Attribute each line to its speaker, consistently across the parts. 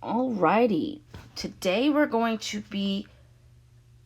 Speaker 1: Alrighty, today we're going to be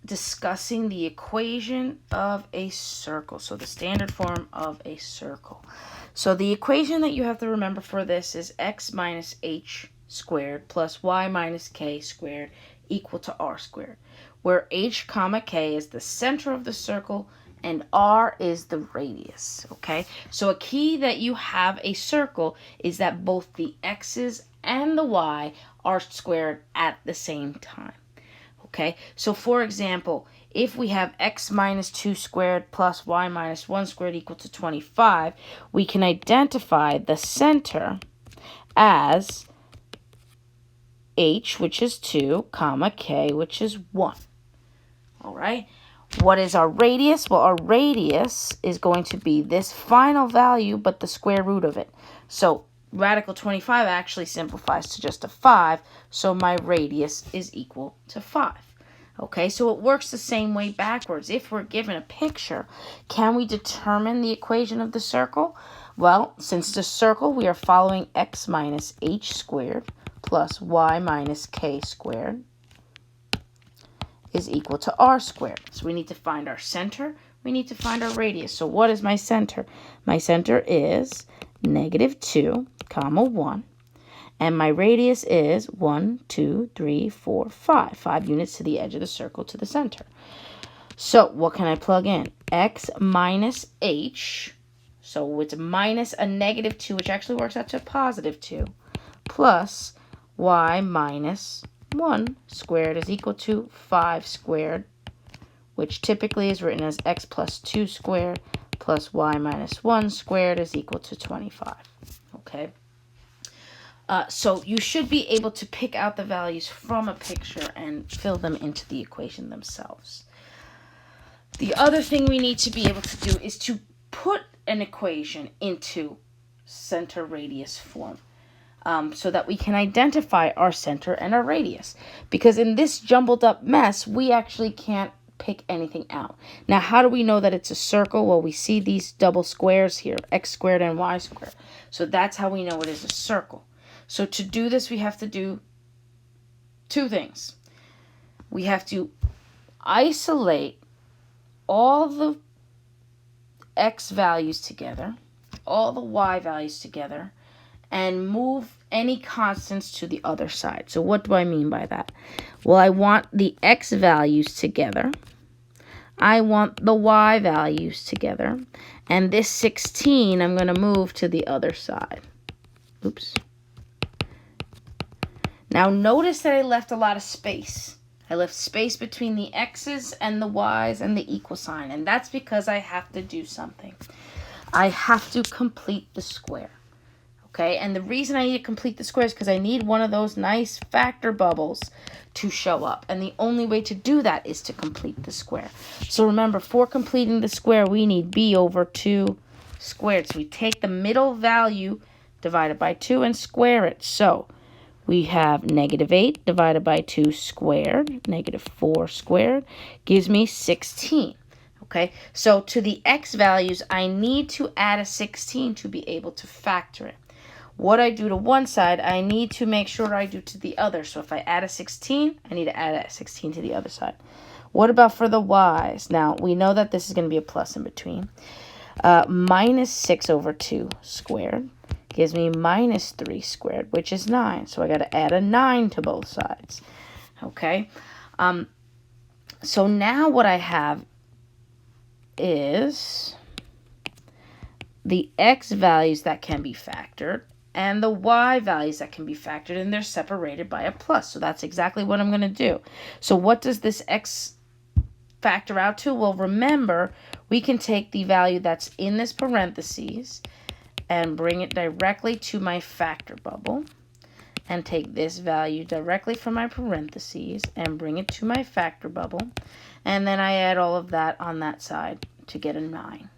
Speaker 1: discussing the equation of a circle. So the standard form of a circle. So the equation that you have to remember for this is x minus h squared plus y minus k squared equal to r squared, where h comma k is the center of the circle and r is the radius. Okay, so a key that you have a circle is that both the x's and the y are squared at the same time. Okay, so for example, if we have x minus 2 squared plus y minus 1 squared equal to 25, we can identify the center as h, which is 2, comma, k, which is 1. All right, what is our radius? Well, our radius is going to be this final value, but the square root of it. So radical 25 actually simplifies to just a 5, so my radius is equal to 5. Okay, so it works the same way backwards. If we're given a picture, can we determine the equation of the circle? Well, since the circle, we are following x minus h squared plus y minus k squared is equal to r squared. So we need to find our center. We need to find our radius. So what is my center? My center is negative 2, comma 1. And my radius is 1, 2, 3, 4, 5. 5 units to the edge of the circle to the center. So what can I plug in? X minus h. So it's minus a negative 2, which actually works out to a positive 2. Plus y minus 1 squared is equal to 5 squared, which typically is written as x plus 2 squared plus y minus 1 squared is equal to 25. Okay. So you should be able to pick out the values from a picture and fill them into the equation themselves. The other thing we need to be able to do is to put an equation into center radius form, so that we can identify our center and our radius. Because in this jumbled up mess, we actually can't pick anything out. Now, how do we know that it's a circle? Well, we see these double squares here, x squared and y squared. So that's how we know it is a circle. So to do this, we have to do two things. We have to isolate all the x values together, all the y values together, and move any constants to the other side. So what do I mean by that? Well, I want the x values together. I want the y values together. And this 16, I'm going to move to the other side. Oops. Now notice that I left a lot of space. I left space between the x's and the y's and the equal sign. And that's because I have to do something. I have to complete the square. Okay, and the reason I need to complete the square is because I need one of those nice factor bubbles to show up. And the only way to do that is to complete the square. So remember, for completing the square, we need b over 2 squared. So we take the middle value divided by 2 and square it. So we have negative 8 divided by 2 squared, negative 4 squared, gives me 16. Okay, so to the x values, I need to add a 16 to be able to factor it. What I do to one side, I need to make sure I do to the other. So if I add a 16, I need to add a 16 to the other side. What about for the y's? Now, we know that this is going to be a plus in between. Minus 6 over 2 squared gives me minus 3 squared, which is 9. So I got to add a 9 to both sides. Okay? So now what I have is the x values that can be factored and the y values that can be factored, and they're separated by a plus. So that's exactly what I'm going to do. So what does this x factor out to? Well, remember, we can take the value that's in this parentheses and bring it directly to my factor bubble, and take this value directly from my parentheses and bring it to my factor bubble, and then I add all of that on that side to get a 9.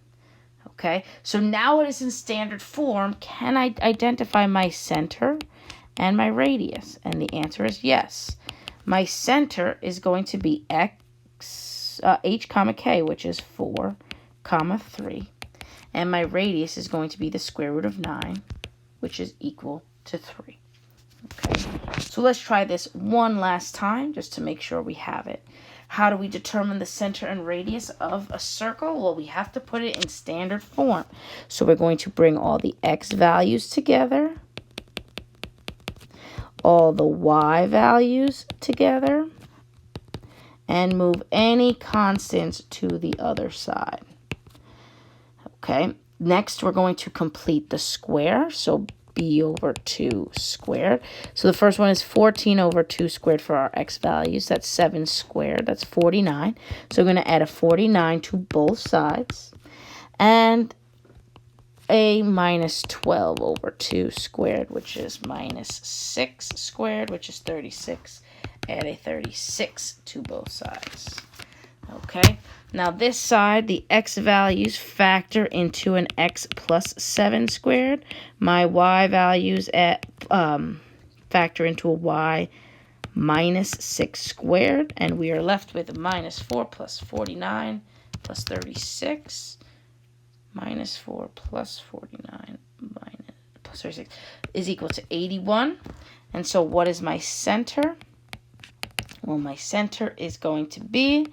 Speaker 1: Okay, so now it is in standard form. Can I identify my center and my radius? And the answer is yes. My center is going to be h comma k, which is 4 comma 3. And my radius is going to be the square root of 9, which is equal to 3. Okay, so let's try this one last time just to make sure we have it. How do we determine the center and radius of a circle? Well, we have to put it in standard form. So we're going to bring all the x values together, all the y values together, and move any constants to the other side. Okay, next we're going to complete the square. So b over 2 squared. So the first one is 14 over 2 squared for our x values. That's 7 squared. That's 49. So we're going to add a 49 to both sides. And a minus 12 over 2 squared, which is minus 6 squared, which is 36. Add a 36 to both sides. Okay, now this side, the x values factor into an x plus 7 squared. My y values factor into a y minus 6 squared. And we are left with minus 4 plus 49 plus 36. Minus 4 plus 49 plus 36 is equal to 81. And so what is my center? Well, my center is going to be,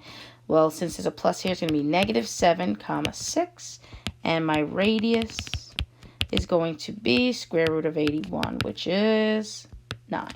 Speaker 1: well, since there's a plus here, it's going to be negative 7, 6. And my radius is going to be square root of 81, which is 9.